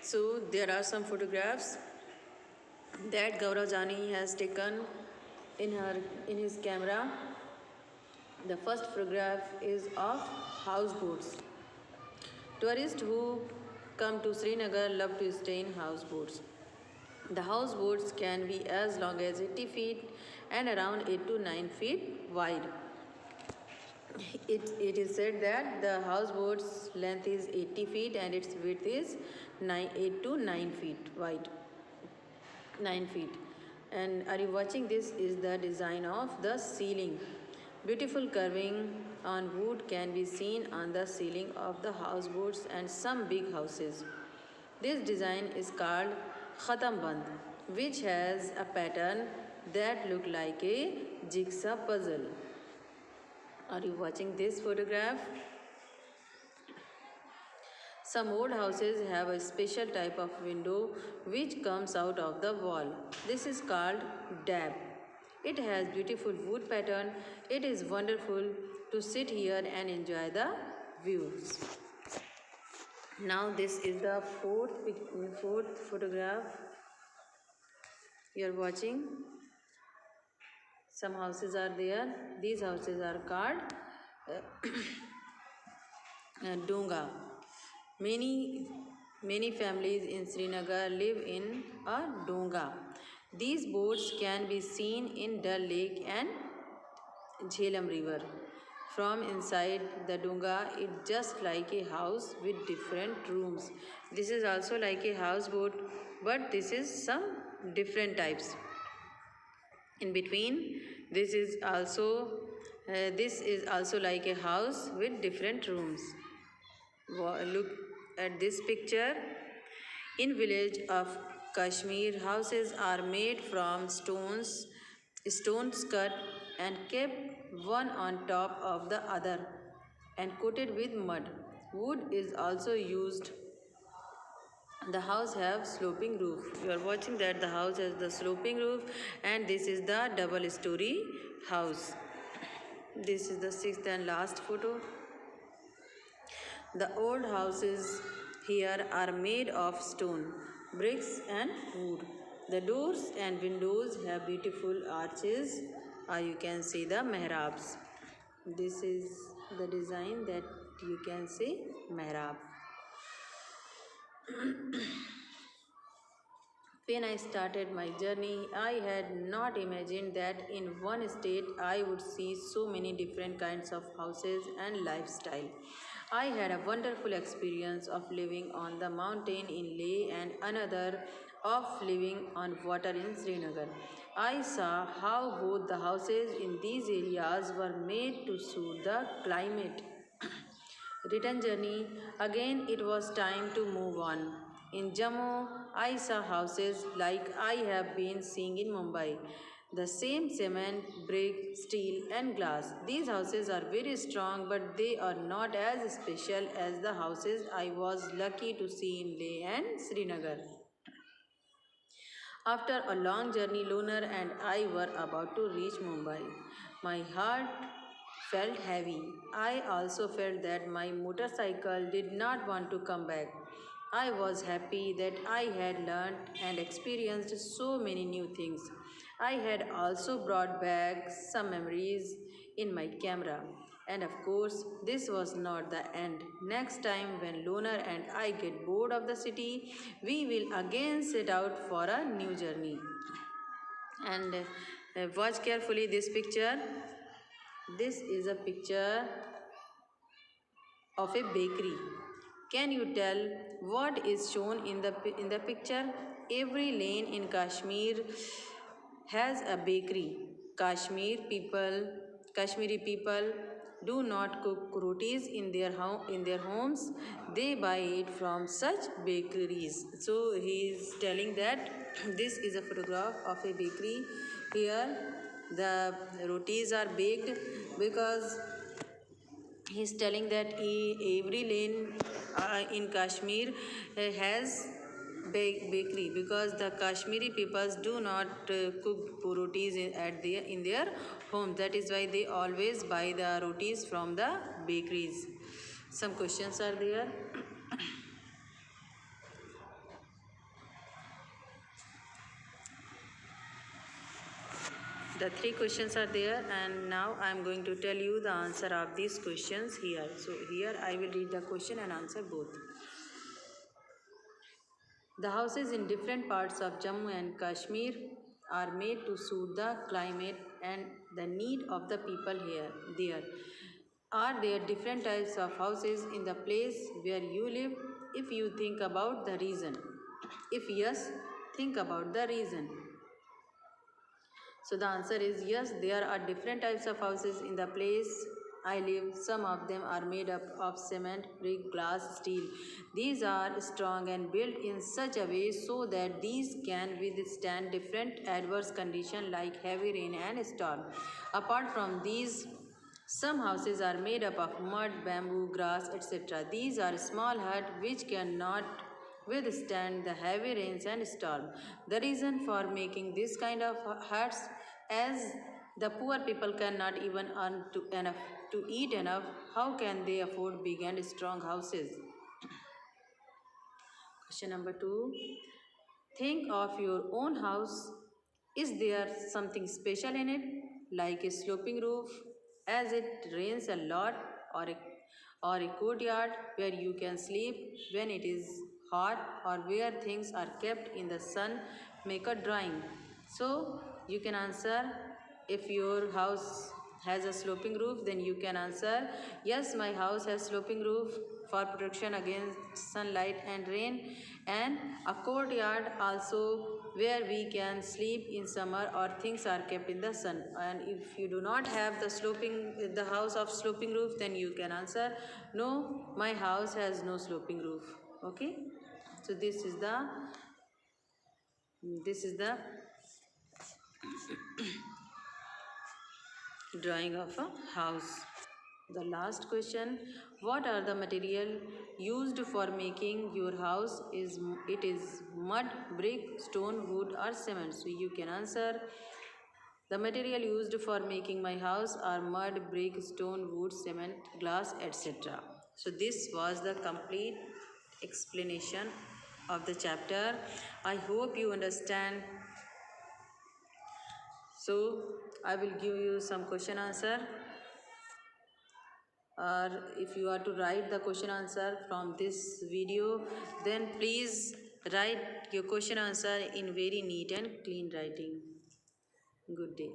So there are some photographs that Gaurav Jani has taken in his camera. The first photograph is of houseboats. Tourists who come to Srinagar love to stay in houseboats. The houseboats can be as long as 80 feet and around 8 to 9 feet wide. It is said that the houseboat's length is 80 feet and its width is 8 to 9 feet wide. 9 feet. And are you watching? This is the design of the ceiling. Beautiful carving on wood can be seen on the ceiling of the houseboats and some big houses. This design is called Khatam Band, which has a pattern that looks like a jigsaw puzzle. Are you watching this photograph? Some old houses have a special type of window which comes out of the wall. This is called dab. It has beautiful wood pattern. It is wonderful to sit here and enjoy the views. Now this is the fourth photograph you are watching. Some houses are there. These houses are called Dunga. Many families in Srinagar live in a Dunga. These boats can be seen in Dal Lake and Jhelum River. From inside the Dunga, it's just like a house with different rooms. This is also like a houseboat, but this is some different types. In between, this is also like a house with different rooms. Look at this picture. In village of Kashmir, houses are made from stones cut and kept one on top of the other and coated with mud. Wood is also used. The house have sloping roof. You are watching that the house has the sloping roof, and this is the double story house. This is the sixth and last photo. The old houses here are made of stone, bricks and wood. The doors and windows have beautiful arches, or you can see the mihrabs. This is the design that you can see mihrab. When I started my journey, I had not imagined that in one state I would see so many different kinds of houses and lifestyle. I had a wonderful experience of living on the mountain in Leh and another of living on water in Srinagar. I saw how both the houses in these areas were made to suit the climate. Return journey, again it was time to move on. In Jammu, I saw houses like I have been seeing in Mumbai. The same cement, brick, steel, and glass. These houses are very strong, but they are not as special as the houses I was lucky to see in Leh and Srinagar. After a long journey, Lunar and I were about to reach Mumbai. My heart felt heavy. I also felt that my motorcycle did not want to come back. I was happy that I had learned and experienced so many new things. I had also brought back some memories in my camera. And of course, this was not the end. Next time, when Lunar and I get bored of the city, we will again set out for a new journey. And watch carefully this picture. This is a picture of a bakery. Can you tell what is shown in the picture? Every lane in Kashmir has a bakery. Kashmiri people do not cook rotis in their homes. They buy it from such bakeries. So he is telling that this is a photograph of a bakery. Here the rotis are baked because he's telling that every lane in Kashmir has bakery because the Kashmiri peoples do not cook rotis in their homes. That is why they always buy the rotis from the bakeries. Some questions are there. The three questions are there, and now I am going to tell you the answer of these questions here. So here I will read the question and answer both. The houses in different parts of Jammu and Kashmir are made to suit the climate and the need of the people here. There are there different types of houses in the place where you live. If you think about the reason. If yes, think about the reason. So the answer is yes, there are different types of houses in the place I live. Some of them are made up of cement, brick, glass, steel. These are strong and built in such a way so that these can withstand different adverse conditions like heavy rain and storm. Apart from these, some houses are made up of mud, bamboo, grass, etc. These are small huts which cannot withstand the heavy rains and storm. The reason for making this kind of huts, as the poor people cannot even earn enough to eat enough, how can they afford big and strong houses? Question number 2. Think of your own house. Is there something special in it, like a sloping roof, as it rains a lot, or a courtyard where you can sleep when it is hot, or where things are kept in the sun? Make a drawing. So you can answer. If your house has a sloping roof, then you can answer yes, my house has sloping roof for protection against sunlight and rain, and a courtyard also where we can sleep in summer or things are kept in the sun. And if you do not have the house of sloping roof, then you can answer no, my house has no sloping roof. Okay, so this is the drawing of a house. The last question, what are the material used for making your house? It is mud, brick, stone, wood or cement? So you can answer the material used for making my house are mud, brick, stone, wood, cement, glass, etc. So this was the complete explanation of the chapter. I hope you understand. So I will give you some question answer, or if you are to write the question answer from this video, then please write your question answer in very neat and clean writing. Good day.